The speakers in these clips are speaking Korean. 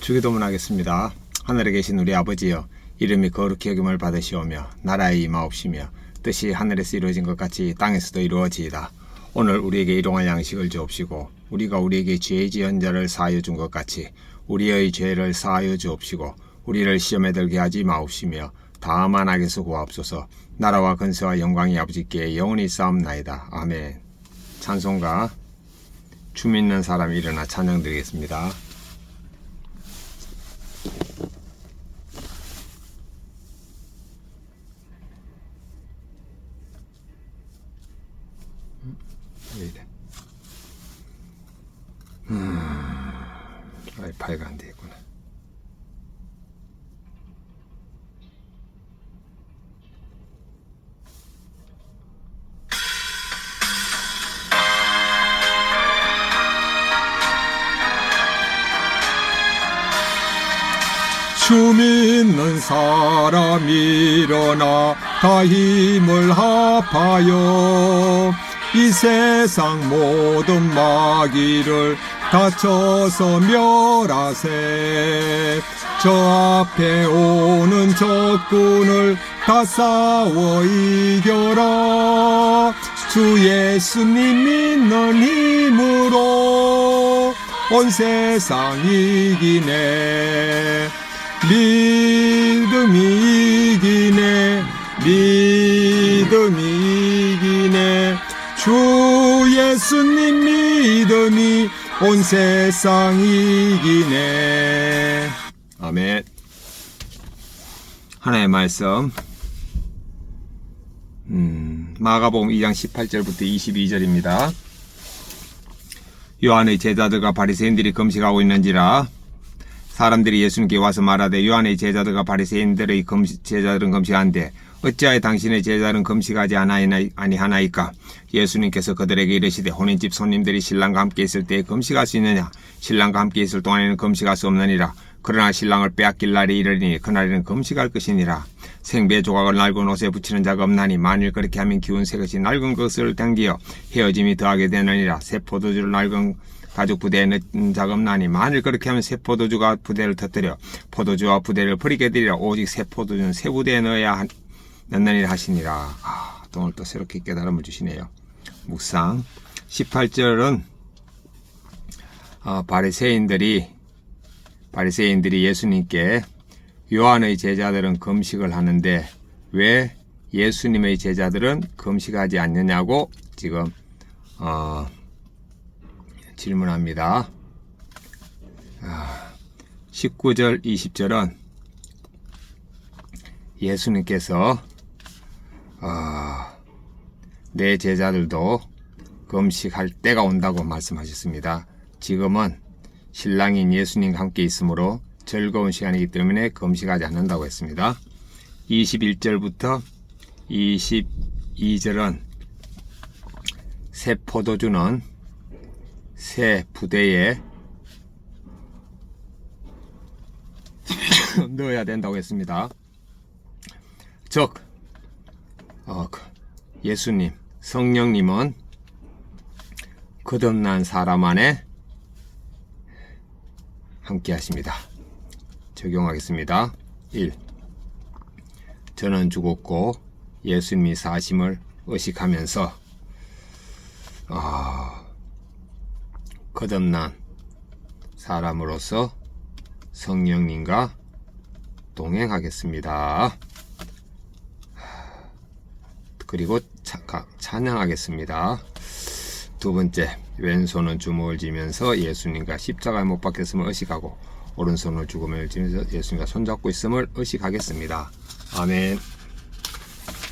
주기도문 하겠습니다. 하늘에 계신 우리 아버지여, 이름이 거룩히 여김을 받으시오며 나라의 임하옵시며 뜻이 하늘에서 이루어진 것 같이 땅에서도 이루어지이다. 오늘 우리에게 일용할 양식을 주옵시고 우리가 우리에게 죄 지은 자를 사하여 준 것 같이 우리의 죄를 사하여 주옵시고 우리를 시험에 들게 하지 마옵시며 다만 악에서 구하옵소서. 나라와 근세와 영광이 아버지께 영원히 싸움나이다. 아멘. 찬송가 춤 있는 사람이 일어나 찬양 드리겠습니다. 왜 이래? 와이파이가 안 돼 있구나. 춤 있는 사람 일어나 다 힘을 합하여 이 세상 모든 마귀를 다쳐서 멸하세. 저 앞에 오는 적군을 다 싸워 이겨라. 주 예수님 믿는 힘으로 온 세상 이기네. 믿음이 이기네. 믿음이 이기네. 주 예수님 믿음이 온 세상 이기네. 아멘. 하나의 말씀 마가복음 2장 18절부터 22절입니다. 요한의 제자들과 바리새인들이 금식하고 있는지라 사람들이 예수님께 와서 말하되 요한의 제자들과 바리새인들의 제자들은 금식한데 어찌하여 당신의 제자들은 금식하지 아니하나이까? 예수님께서 그들에게 이르시되 혼인집 손님들이 신랑과 함께 있을 때에 금식할 수 있느냐? 신랑과 함께 있을 동안에는 금식할 수 없느니라. 그러나 신랑을 빼앗길 날이 이르니 그날에는 금식할 것이니라. 생배 조각을 낡은 옷에 붙이는 자가 없나니 만일 그렇게 하면 기운 새 것이 낡은 것을 당기어 헤어짐이 더하게 되느니라. 새 포도주를 낡은 가죽 부대에 넣은 자가 없나니 만일 그렇게 하면 새 포도주가 부대를 터뜨려 포도주와 부대를 버리게 되리라. 오직 새 포도주는 새 부대에 넣어야 넣느니라 하시니라. 오늘 또 새롭게 깨달음을 주시네요. 묵상 18절은 바리새인들이 예수님께 요한의 제자들은 금식을 하는데 왜 예수님의 제자들은 금식하지 않느냐고 지금 질문합니다. 19절 20절은 예수님께서 내 제자들도 금식할 때가 온다고 말씀하셨습니다. 지금은 신랑인 예수님과 함께 있으므로 즐거운 시간이기 때문에 금식하지 않는다고 했습니다. 21절부터 22절은 새 포도주는 새 부대에 넣어야 된다고 했습니다. 즉 예수님, 성령님은 거듭난 사람 안에 함께 하십니다. 적용하겠습니다. 1. 저는 죽었고 예수님이 사심을 의식하면서 거듭난 사람으로서 성령님과 동행하겠습니다. 그리고 찬양하겠습니다. 두 번째, 왼손은 주먹을 쥐면서 예수님과 십자가에 못 박혔음을 의식하고 오른손을 죽음을 쥐면서 예수님과 손잡고 있음을 의식하겠습니다. 아멘.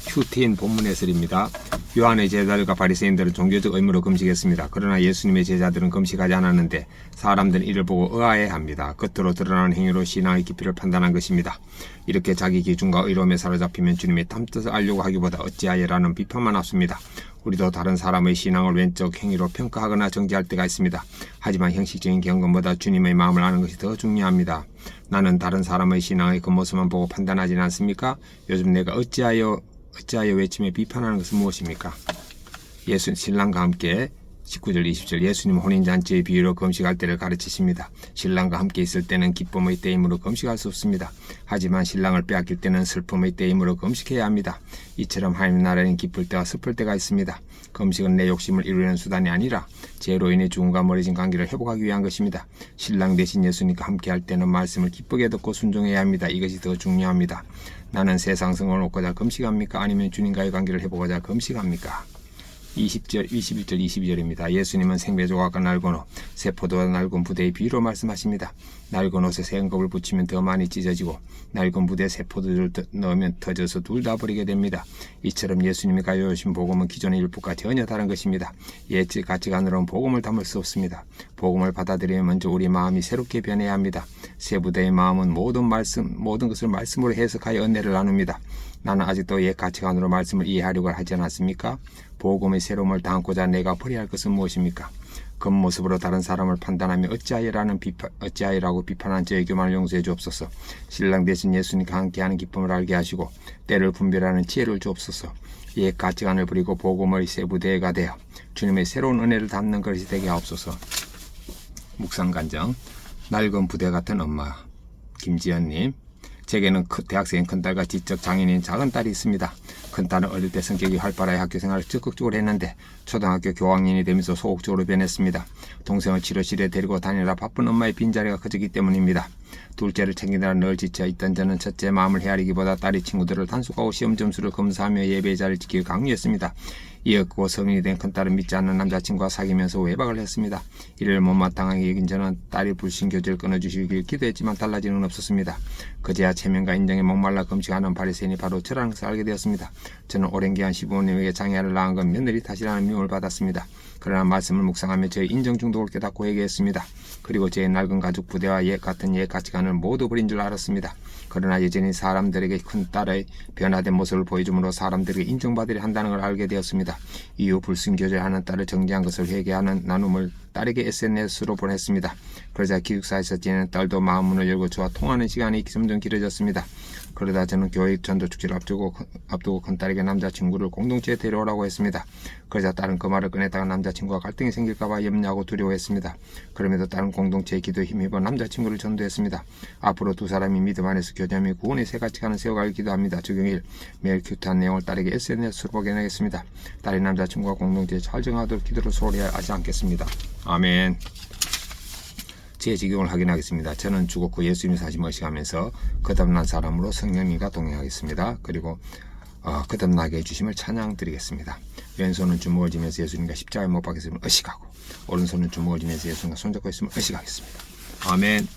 큐티인 본문 해설입니다. 요한의 제자들과 바리새인들은 종교적 의무로 금식했습니다. 그러나 예수님의 제자들은 금식하지 않았는데 사람들은 이를 보고 의아해합니다. 겉으로 드러나는 행위로 신앙의 깊이를 판단한 것입니다. 이렇게 자기 기준과 의로움에 사로잡히면 주님의 탐뜻을 알려고 하기보다 어찌하여라는 비판만 앞섭니다. 우리도 다른 사람의 신앙을 왼쪽 행위로 평가하거나 정죄할 때가 있습니다. 하지만 형식적인 경건보다 주님의 마음을 아는 것이 더 중요합니다. 나는 다른 사람의 신앙의 겉모습만 보고 판단하지는 않습니까? 요즘 내가 어찌하여 외침에 비판하는 것은 무엇입니까? 예수 신랑과 함께 19절 20절 예수님 혼인잔치의 비유로 금식할 때를 가르치십니다. 신랑과 함께 있을 때는 기쁨의 때이므로 금식할 수 없습니다. 하지만 신랑을 빼앗길 때는 슬픔의 때이므로 금식해야 합니다. 이처럼 하나님 나라에는 기쁠 때와 슬플 때가 있습니다. 금식은 내 욕심을 이루려는 수단이 아니라 죄로 인해 죽음과 멀어진 관계를 회복하기 위한 것입니다. 신랑 대신 예수님과 함께 할 때는 말씀을 기쁘게 듣고 순종해야 합니다. 이것이 더 중요합니다. 나는 세상 성을 얻고자 금식합니까? 아니면 주님과의 관계를 회복하자 금식합니까? 20절, 21절, 22절입니다. 예수님은 생배조각과 낡은 옷, 새 포도와 낡은 부대의 비유로 말씀하십니다. 낡은 옷에 새 껍을 붙이면 더 많이 찢어지고 낡은 부대에 새 포도주를 넣으면 터져서 둘 다 버리게 됩니다. 이처럼 예수님이 가져오신 복음은 기존의 율법과 전혀 다른 것입니다. 옛 가치관으로는 복음을 담을 수 없습니다. 복음을 받아들이면 먼저 우리 마음이 새롭게 변해야 합니다. 새 부대의 마음은 모든 것을 말씀으로 해석하여 은혜를 나눕니다. 나는 아직도 옛 가치관으로 말씀을 이해하려고 하지 않았습니까? 복음의 새로움을 담고자 내가 버려야 할 것은 무엇입니까? 겉모습으로 다른 사람을 판단하며 어찌하여라고 비판한 저의 교만을 용서해 주옵소서. 신랑 대신 예수님과 함께하는 기쁨을 알게 하시고 때를 분별하는 지혜를 주옵소서. 옛 가치관을 버리고 복음의 새 부대가 되어 주님의 새로운 은혜를 담는 것이 되게 하옵소서. 묵상간정. 낡은 부대 같은 엄마. 김지연님. 제게는 대학생인 큰딸과 지적 장애인인 작은 딸이 있습니다. 큰딸은 어릴 때 성격이 활발하여 학교 생활을 적극적으로 했는데 초등학교 교학년이 되면서 소극적으로 변했습니다. 동생을 치료실에 데리고 다니느라 바쁜 엄마의 빈자리가 커지기 때문입니다. 둘째를 챙기느라 늘 지쳐 있던 저는 첫째 마음을 헤아리기보다 딸이 친구들을 단속하고 시험 점수를 검사하며 예배의 자리를 지키기 강요했습니다. 이었고 성인이 된 큰딸은 믿지 않는 남자친구와 사귀면서 외박을 했습니다. 이를 못마땅하게 여긴 저는 딸이 불신교제를 끊어주시길 기도했지만 달라지는 없었습니다. 그제야 체면과 인정에 목말라 금식하는 바리새인이 바로 저라는 것을 알게 되었습니다. 저는 오랜 기간 시부모님에게 장애아를 낳은 건 며느리 탓이라는 미움을 받았습니다. 그러나 말씀을 묵상하며 저의 인정 중독을 깨닫고 회개했습니다. 그리고 저의 낡은 가족 부대와 같은 옛 가치관을 모두 버린 줄 알았습니다. 그러나 여전히 사람들에게 큰딸의 변화된 모습을 보여줌으로 사람들에게 인정받으려 한다는 걸 알게 되었습니다. 이후 불순교제하는 딸을 정지한 것을 회개하는 나눔을 딸에게 SNS로 보냈습니다. 그러자 기숙사에서 지내는 딸도 마음 문을 열고 저와 통화하는 시간이 점점 길어졌습니다. 그러다 저는 교회 전도 축제를 앞두고 큰딸에게 남자친구를 공동체에 데려오라고 했습니다. 그러자 딸은 그 말을 꺼내다가 남자친구와 갈등이 생길까봐 염려하고 두려워했습니다. 그럼에도 딸은 공동체의 기도에 힘입어 남자친구를 전도했습니다. 앞으로 두 사람이 믿음 안에서 교제하며 구원의 새 가치관을 세워가길 기도합니다. 적용일 매일 큐트한 내용을 딸에게 SNS로 보내겠습니다. 딸의 남자친구와 공동체에 잘 정하도록 기도를 소홀히 하지 않겠습니다. 아멘. 제 직용을 확인하겠습니다. 저는 죽었고 예수님이 사심을 의식하면서 거듭난 사람으로 성령님과 동행하겠습니다. 그리고 거듭나게 해주심을 찬양드리겠습니다. 왼손은 주먹을 쥐면서 예수님과 십자가에 못 박혔음을 의식하고 오른손은 주먹을 쥐면서 예수님과 손잡고 있음을 의식하겠습니다. 아멘.